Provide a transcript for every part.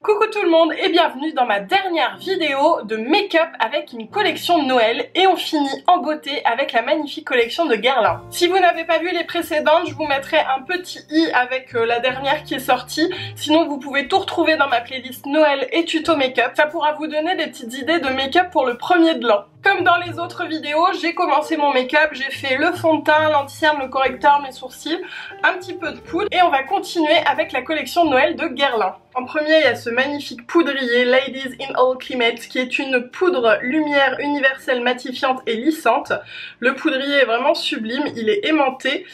Coucou tout le monde et bienvenue dans ma dernière vidéo de make-up avec une collection de Noël et on finit en beauté avec la magnifique collection de Guerlain. Si vous n'avez pas vu les précédentes, je vous mettrai un petit i avec la dernière qui est sortie. Sinon vous pouvez tout retrouver dans ma playlist Noël et tuto make-up. Ça pourra vous donner des petites idées de make-up pour le premier de l'an. Comme dans les autres vidéos, j'ai commencé mon make-up, j'ai fait le fond de teint, l'anti-cerne, le correcteur, mes sourcils, un petit peu de poudre et on va continuer avec la collection de Noël de Guerlain. En premier, il y a ce magnifique poudrier Ladies in All Climate qui est une poudre lumière universelle matifiante et lissante. Le poudrier est vraiment sublime, il est aimanté.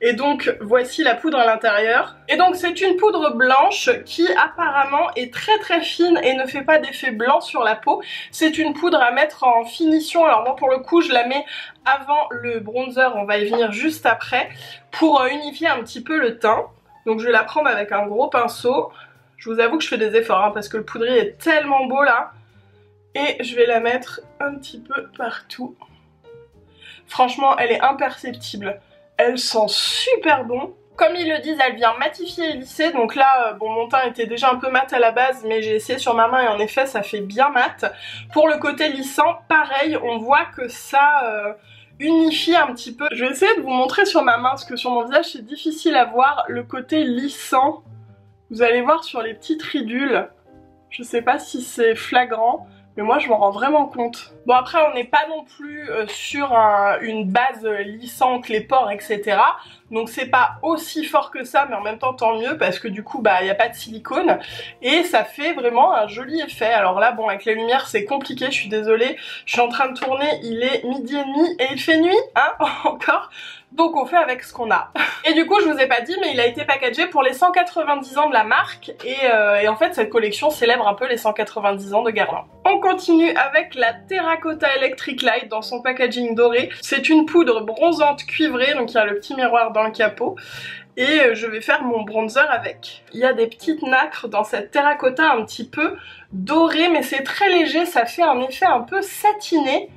Et donc voici la poudre à l'intérieur. Et donc c'est une poudre blanche qui apparemment est très fine et ne fait pas d'effet blanc sur la peau. C'est une poudre à mettre en finition. Alors moi pour le coup je la mets avant le bronzer, on va y venir juste après, pour unifier un petit peu le teint. Donc je vais la prendre avec un gros pinceau. Je vous avoue que je fais des efforts hein, parce que le poudrier est tellement beau là. Et je vais la mettre un petit peu partout. Franchement elle est imperceptible. Elle sent super bon. Comme ils le disent, elle vient matifier et lisser. Donc là, bon, mon teint était déjà un peu mat à la base, mais j'ai essayé sur ma main et en effet, ça fait bien mat. Pour le côté lissant, pareil, on voit que ça unifie un petit peu. Je vais essayer de vous montrer sur ma main, parce que sur mon visage, c'est difficile à voir le côté lissant. Vous allez voir sur les petites ridules. Je sais pas si c'est flagrant. Mais moi je m'en rends vraiment compte. Bon après on n'est pas non plus sur une base lissante, les pores etc. Donc c'est pas aussi fort que ça mais en même temps tant mieux parce que du coup bah y a pas de silicone. Et ça fait vraiment un joli effet. Alors là bon avec les lumières c'est compliqué, je suis désolée. Je suis en train de tourner, il est 12h30 et il fait nuit hein encore. Donc on fait avec ce qu'on a. Et du coup je vous ai pas dit mais il a été packagé pour les 190 ans de la marque. Et en fait cette collection célèbre un peu les 190 ans de Guerlain. On continue avec la Terracotta Electric Light dans son packaging doré. C'est une poudre bronzante cuivrée, donc il y a le petit miroir dans le capot. Et je vais faire mon bronzer avec. Il y a des petites nacres dans cette terracotta un petit peu dorée, mais c'est très léger, ça fait un effet un peu satiné.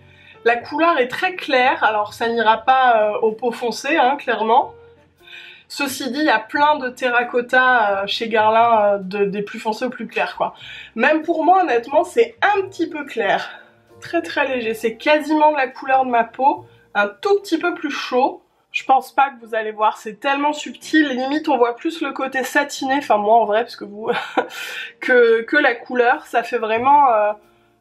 La couleur est très claire, alors ça n'ira pas au peau foncée, hein, clairement. Ceci dit, il y a plein de terracotta chez Guerlain, des plus foncés aux plus clairs quoi. Même pour moi honnêtement c'est un petit peu clair. Très léger, c'est quasiment de la couleur de ma peau, un tout petit peu plus chaud. Je pense pas que vous allez voir, c'est tellement subtil, limite on voit plus le côté satiné, enfin moi en vrai parce que vous, que la couleur, ça fait vraiment...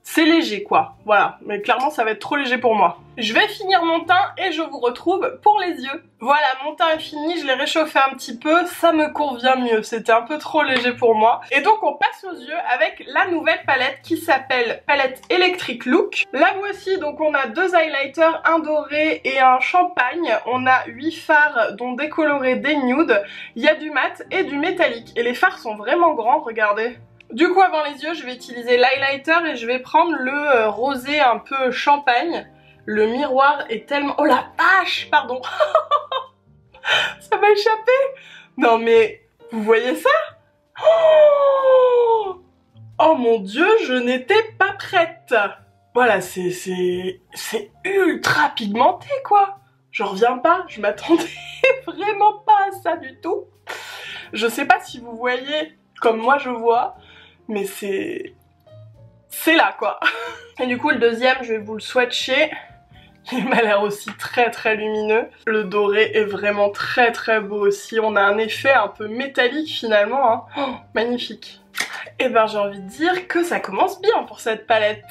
c'est léger quoi, voilà, mais clairement ça va être trop léger pour moi. Je vais finir mon teint et je vous retrouve pour les yeux. Voilà, mon teint est fini, je l'ai réchauffé un petit peu, ça me convient mieux, c'était un peu trop léger pour moi. Et donc on passe aux yeux avec la nouvelle palette qui s'appelle palette Electric Look. La voici, donc on a deux highlighters, un doré et un champagne. On a 8 fards dont des colorés, des nudes, il y a du mat et du métallique. Et les fards sont vraiment grands, regardez. Du coup avant les yeux je vais utiliser l'highlighter et je vais prendre le rosé un peu champagne. Le miroir est tellement... Oh la vache, pardon. Ça m'a échappé. Non mais vous voyez ça? Oh mon dieu, je n'étais pas prête. Voilà, c'est ultra pigmenté quoi. Je reviens pas, je m'attendais vraiment pas à ça du tout. Je sais pas si vous voyez comme moi je vois. Mais c'est là quoi. Et du coup le deuxième je vais vous le swatcher. Il m'a l'air aussi très lumineux. Le doré est vraiment très beau aussi. On a un effet un peu métallique finalement hein. Oh, magnifique. Et ben j'ai envie de dire que ça commence bien pour cette palette.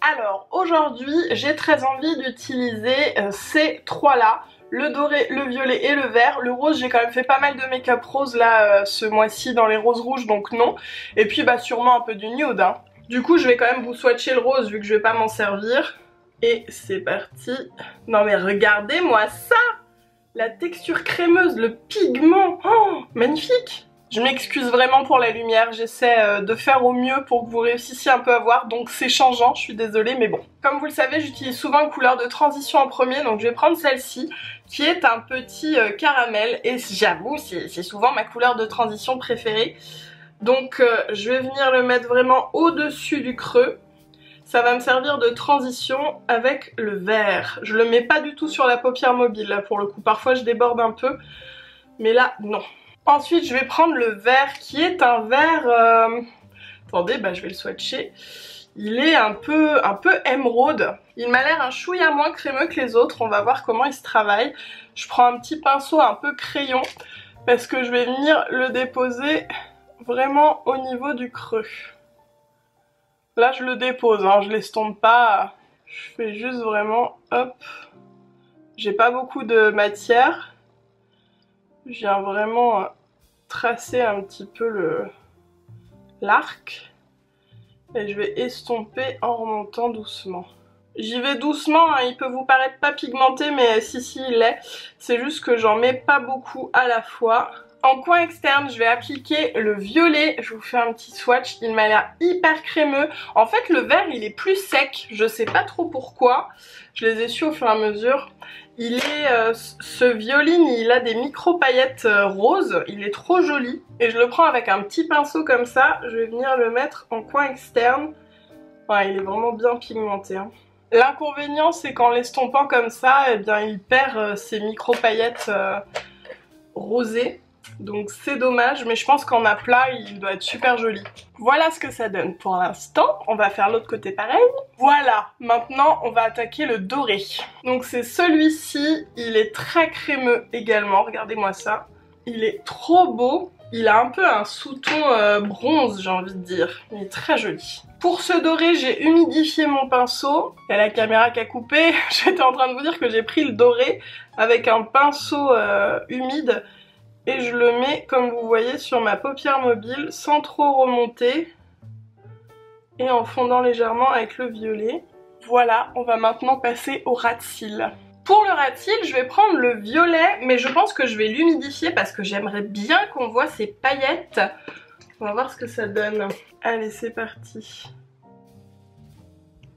Alors aujourd'hui j'ai très envie d'utiliser ces trois là. Le doré, le violet et le vert. Le rose, j'ai quand même fait pas mal de make-up rose là ce mois-ci dans les roses rouges, donc non. Et puis bah sûrement un peu du nude. Hein. Du coup, je vais quand même vous swatcher le rose vu que je vais pas m'en servir. Et c'est parti. Non mais regardez-moi ça! La texture crémeuse, le pigment. Oh, magnifique! Je m'excuse vraiment pour la lumière, j'essaie de faire au mieux pour que vous réussissiez un peu à voir, donc c'est changeant, je suis désolée, mais bon. Comme vous le savez, j'utilise souvent une couleur de transition en premier, donc je vais prendre celle-ci, qui est un petit caramel, et j'avoue, c'est souvent ma couleur de transition préférée. Donc je vais venir le mettre vraiment au-dessus du creux. Ça va me servir de transition avec le vert. Je le mets pas du tout sur la paupière mobile, là, pour le coup. Parfois, je déborde un peu, mais là, non. Ensuite, je vais prendre le vert qui est un vert Attendez, bah je vais le swatcher. Il est un peu émeraude. Il m'a l'air un chouïa moins crémeux que les autres. On va voir comment il se travaille. Je prends un petit pinceau un peu crayon parce que je vais venir le déposer vraiment au niveau du creux. Là je le dépose, hein, je l'estompe pas. Je fais juste vraiment hop. J'ai pas beaucoup de matière. Je viens vraiment tracer un petit peu l'arc. Et je vais estomper en remontant doucement. J'y vais doucement, hein, il peut vous paraître pas pigmenté, mais si il l'est. C'est juste que j'en mets pas beaucoup à la fois. En coin externe, je vais appliquer le violet. Je vous fais un petit swatch, il m'a l'air hyper crémeux. En fait, le vert, il est plus sec. Je sais pas trop pourquoi. Je les ai su au fur et à mesure. Il est, ce violine, il a des micro paillettes roses. Il est trop joli. Et je le prends avec un petit pinceau comme ça. Je vais venir le mettre en coin externe. Ouais, il est vraiment bien pigmenté, hein. L'inconvénient, c'est qu'en l'estompant comme ça, eh bien, il perd ses micro paillettes rosées. Donc c'est dommage, mais je pense qu'en aplat, il doit être super joli. Voilà ce que ça donne pour l'instant. On va faire l'autre côté pareil. Voilà, maintenant on va attaquer le doré. Donc c'est celui-ci, il est très crémeux également, regardez-moi ça. Il est trop beau. Il a un peu un sous-ton bronze, j'ai envie de dire. Il est très joli. Pour ce doré, j'ai humidifié mon pinceau. Il y a la caméra qui a coupé. J'étais en train de vous dire que j'ai pris le doré avec un pinceau humide. Et je le mets, comme vous voyez, sur ma paupière mobile sans trop remonter. Et en fondant légèrement avec le violet. Voilà, on va maintenant passer au ras de cils. Pour le ras de cils, je vais prendre le violet, mais je pense que je vais l'humidifier parce que j'aimerais bien qu'on voit ces paillettes. On va voir ce que ça donne. Allez, c'est parti.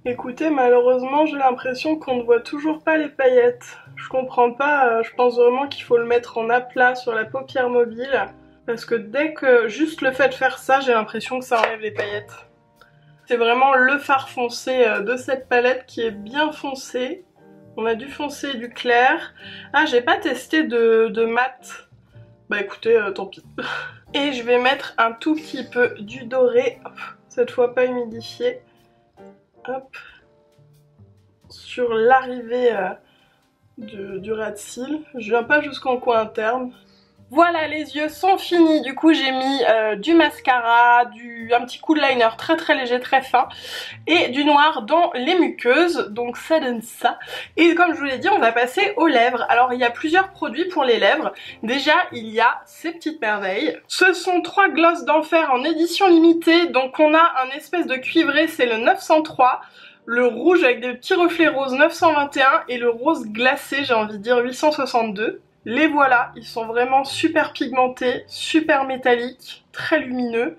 Écoutez, malheureusement, j'ai l'impression qu'on ne voit toujours pas les paillettes. Je comprends pas, je pense vraiment qu'il faut le mettre en aplat sur la paupière mobile. Parce que dès que juste le fait de faire ça, j'ai l'impression que ça enlève les paillettes. C'est vraiment le fard foncé de cette palette qui est bien foncé. On a du foncé et du clair. Ah, j'ai pas testé de mat. Bah écoutez, tant pis. Et je vais mettre un tout petit peu du doré. Hop, cette fois pas humidifié. Hop. Sur l'arrivée du ras de cils. Je viens pas jusqu'en coin interne. Voilà, les yeux sont finis. Du coup, j'ai mis du mascara, un petit coup de liner très très léger, très fin, et du noir dans les muqueuses. Donc ça donne ça. Et comme je vous l'ai dit, on va passer aux lèvres. Alors, il y a plusieurs produits pour les lèvres. Déjà, il y a ces petites merveilles. Ce sont 3 glosses d'enfer en édition limitée. Donc, on a un espèce de cuivré, c'est le 903. Le rouge avec des petits reflets roses 921 et le rose glacé, j'ai envie de dire 862. Les voilà, ils sont vraiment super pigmentés, super métalliques, très lumineux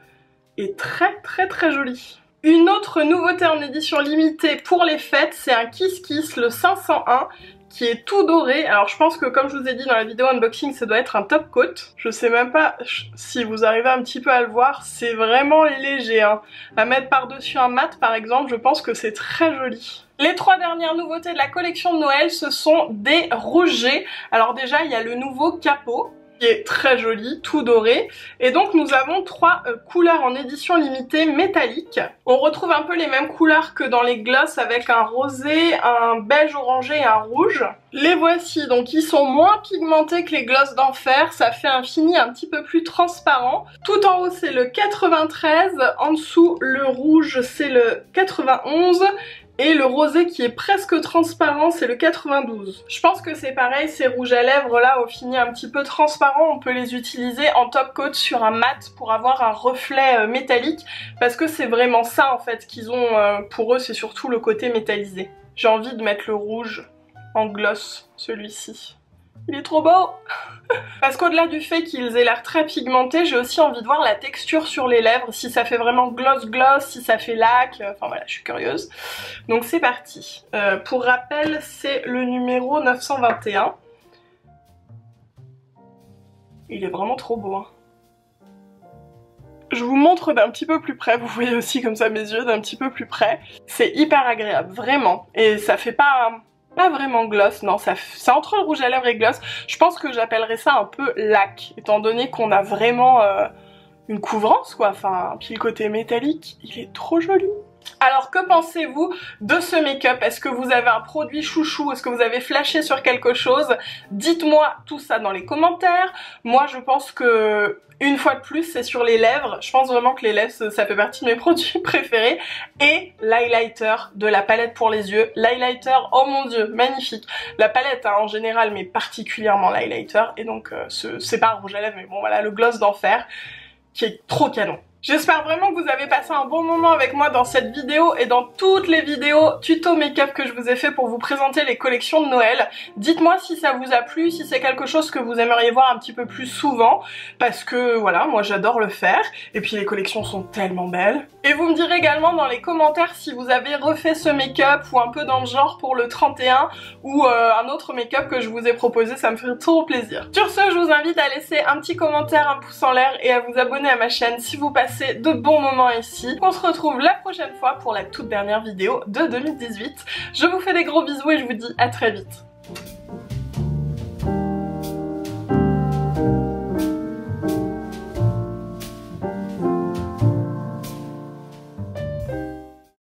et très très très jolis. Une autre nouveauté en édition limitée pour les fêtes, c'est un Kiss Kiss, le 501, qui est tout doré. Alors je pense que comme je vous ai dit dans la vidéo unboxing, ça doit être un top coat. Je sais même pas si vous arrivez un petit peu à le voir, c'est vraiment léger, hein. À mettre par-dessus un mat par exemple, je pense que c'est très joli. Les 3 dernières nouveautés de la collection de Noël, ce sont des rouges. Alors déjà, il y a le nouveau capot, qui est très joli, tout doré. Et donc nous avons 3 couleurs en édition limitée métallique. On retrouve un peu les mêmes couleurs que dans les glosses avec un rosé, un beige orangé et un rouge. Les voici, donc ils sont moins pigmentés que les glosses d'enfer, ça fait un fini un petit peu plus transparent. Tout en haut c'est le 93, en dessous le rouge c'est le 91. Et le rosé qui est presque transparent, c'est le 92. Je pense que c'est pareil, ces rouges à lèvres là au fini un petit peu transparent, on peut les utiliser en top coat sur un mat pour avoir un reflet métallique. Parce que c'est vraiment ça en fait qu'ils ont, pour eux c'est surtout le côté métallisé. J'ai envie de mettre le rouge en gloss, celui-ci. Il est trop beau. Parce qu'au-delà du fait qu'ils aient l'air très pigmentés, j'ai aussi envie de voir la texture sur les lèvres, si ça fait vraiment gloss, si ça fait lac, enfin voilà, je suis curieuse. Donc c'est parti. Pour rappel, c'est le numéro 921. Il est vraiment trop beau, hein. Je vous montre d'un petit peu plus près, vous voyez aussi comme ça mes yeux d'un petit peu plus près. C'est hyper agréable, vraiment. Et ça fait pas vraiment gloss, non, c'est entre le rouge à lèvres et gloss. Je pense que j'appellerais ça un peu lac, étant donné qu'on a vraiment une couvrance quoi, enfin, puis le côté métallique, il est trop joli. Alors que pensez-vous de ce make-up? Est-ce que vous avez un produit chouchou? Est-ce que vous avez flashé sur quelque chose? Dites-moi tout ça dans les commentaires. Moi je pense que, une fois de plus, c'est sur les lèvres. Je pense vraiment que les lèvres ça fait partie de mes produits préférés. Et l'highlighter de la palette pour les yeux. L'highlighter, oh mon dieu, magnifique. La palette hein, en général, mais particulièrement l'highlighter. Et donc c'est pas un rouge à lèvres, mais bon voilà, le gloss d'enfer qui est trop canon. J'espère vraiment que vous avez passé un bon moment avec moi dans cette vidéo et dans toutes les vidéos tuto make-up que je vous ai fait pour vous présenter les collections de Noël. Dites-moi si ça vous a plu, si c'est quelque chose que vous aimeriez voir un petit peu plus souvent, parce que voilà, moi j'adore le faire, et puis les collections sont tellement belles. Et vous me direz également dans les commentaires si vous avez refait ce make-up ou un peu dans le genre pour le 31 ou un autre make-up que je vous ai proposé, ça me ferait trop plaisir. Sur ce, je vous invite à laisser un petit commentaire, un pouce en l'air et à vous abonner à ma chaîne si vous passez de bons moments ici. On se retrouve la prochaine fois pour la toute dernière vidéo de 2018. Je vous fais des gros bisous et je vous dis à très vite.